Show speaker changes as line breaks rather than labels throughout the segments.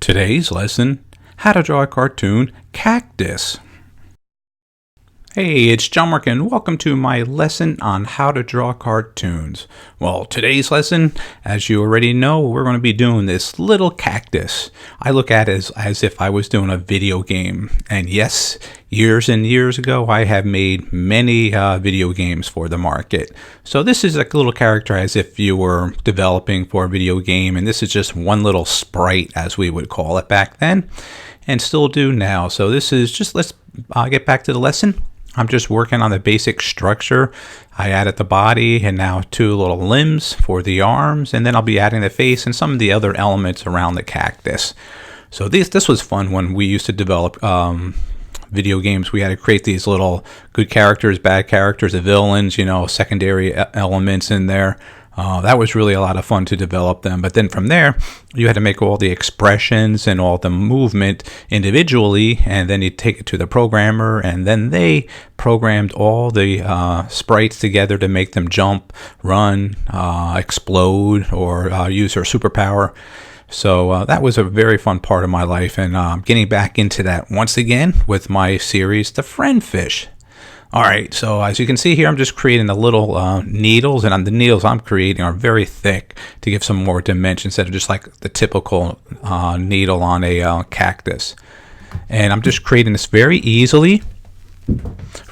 Today's lesson, how to draw a cartoon cactus. Hey, it's John-Marc and welcome to my lesson on how to draw cartoons. Well, today's lesson, as you already know, we're going to be doing this little cactus. I look at it as if I was doing a video game. And yes, years and years ago, I have made many video games for the market. So this is like a little character as if you were developing for a video game. And this is just one little sprite, as we would call it back then, and still do now. So this is just, let's get back to the lesson. I'm just working on the basic structure. I added the body and now two little limbs for the arms, and then I'll be adding the face and some of the other elements around the cactus. So this was fun when we used to develop video games. We had to create these little good characters, bad characters, the villains, secondary elements in there. That was really a lot of fun to develop them. But then from there, you had to make all the expressions and all the movement individually, and then you take it to the programmer, and then they programmed all the sprites together to make them jump, run, explode, or use their superpower. So that was a very fun part of my life, and I'm getting back into that once again with my series, The Friend Fish. All right, so as you can see here, I'm just creating the little needles, and on the needles I'm creating are very thick to give some more dimension instead of just like the typical needle on a cactus. And I'm just creating this very easily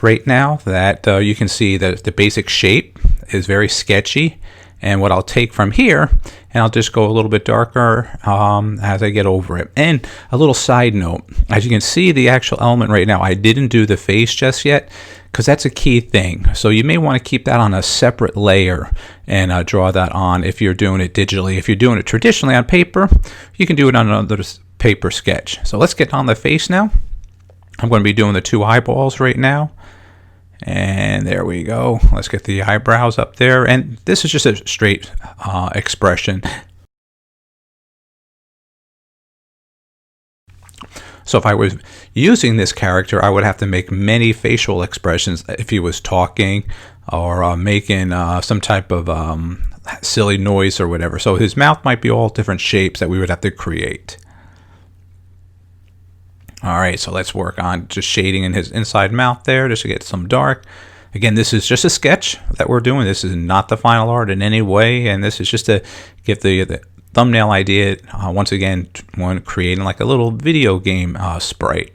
right now that you can see that the basic shape is very sketchy. And what I'll take from here, and I'll just go a little bit darker as I get over it. And a little side note, as you can see the actual element right now, I didn't do the face just yet because that's a key thing. So you may want to keep that on a separate layer and draw that on if you're doing it digitally. If you're doing it traditionally on paper, you can do it on another paper sketch. So let's get on the face now. I'm going to be doing the two eyeballs right now. And there we go. Let's get the eyebrows up there. And this is just a straight expression. So if I was using this character, I would have to make many facial expressions if he was talking or making some type of silly noise or whatever. So his mouth might be all different shapes that we would have to create. All right, so let's work on just shading in his inside mouth there just to get some dark. Again, this is just a sketch that we're doing. This is not the final art in any way, and this is just to give the thumbnail idea, once again, when creating like a little video game sprite.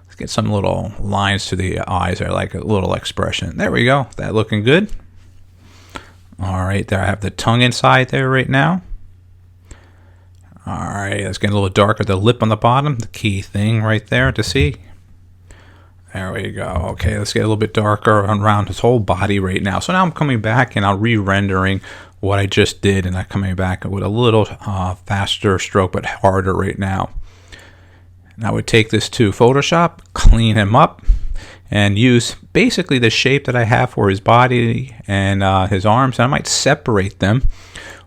Let's get some little lines to the eyes there, like a little expression. There we go. That looking good. All right, there I have the tongue inside there right now. All right, let's get a little darker. The lip on the bottom, the key thing right there to see. There we go. Okay, let's get a little bit darker around his whole body right now. So now I'm coming back and I'm re-rendering what I just did, and I'm coming back with a little faster stroke, but harder right now. And I would take this to Photoshop, clean him up, and use basically the shape that I have for his body and his arms. And I might separate them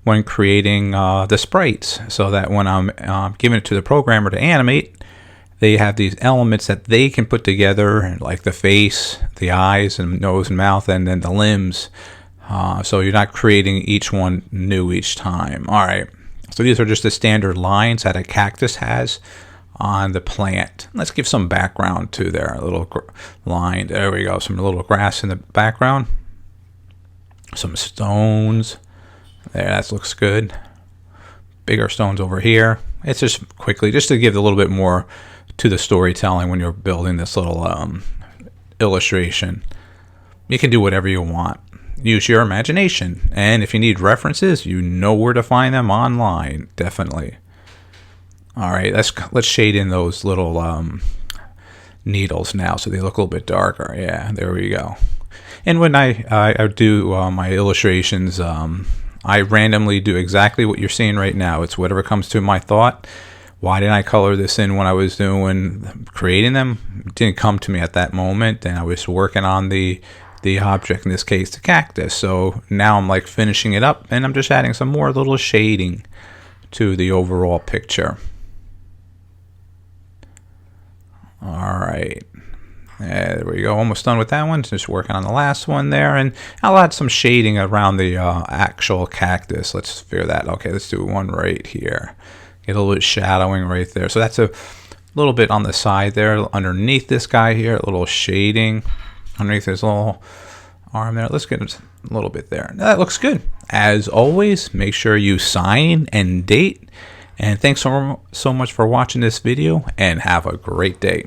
when creating the sprites, so that when I'm giving it to the programmer to animate, they have these elements that they can put together, like the face, the eyes, and nose and mouth, and then the limbs. So you're not creating each one new each time. All right, so these are just the standard lines that a cactus has on the plant. Let's give some background to there, a little line. There we go, some little grass in the background, some stones. There, that looks good. Bigger stones over here. It's just quickly, just to give a little bit more to the storytelling when you're building this little illustration. You can do whatever you want. Use your imagination. And if you need references, you know where to find them online, definitely. All right, let's shade in those little needles now so they look a little bit darker. Yeah, there we go. And when I do my illustrations, I randomly do exactly what you're seeing right now. It's whatever comes to my thought. Why didn't I color this in when I was creating them? It didn't come to me at that moment, and I was working on the object, in this case the cactus. So now I'm like finishing it up, and I'm just adding some more little shading to the overall picture. All right. There we go, almost done with that one. Just working on the last one there, and I'll add some shading around the actual cactus. Let's figure that. Okay, let's do one right here. Get a little bit of shadowing right there. So that's a little bit on the side there. Underneath this guy here, a little shading. Underneath his little arm there. Let's get a little bit there. That looks good. As always, make sure you sign and date. And thanks so much for watching this video, and have a great day.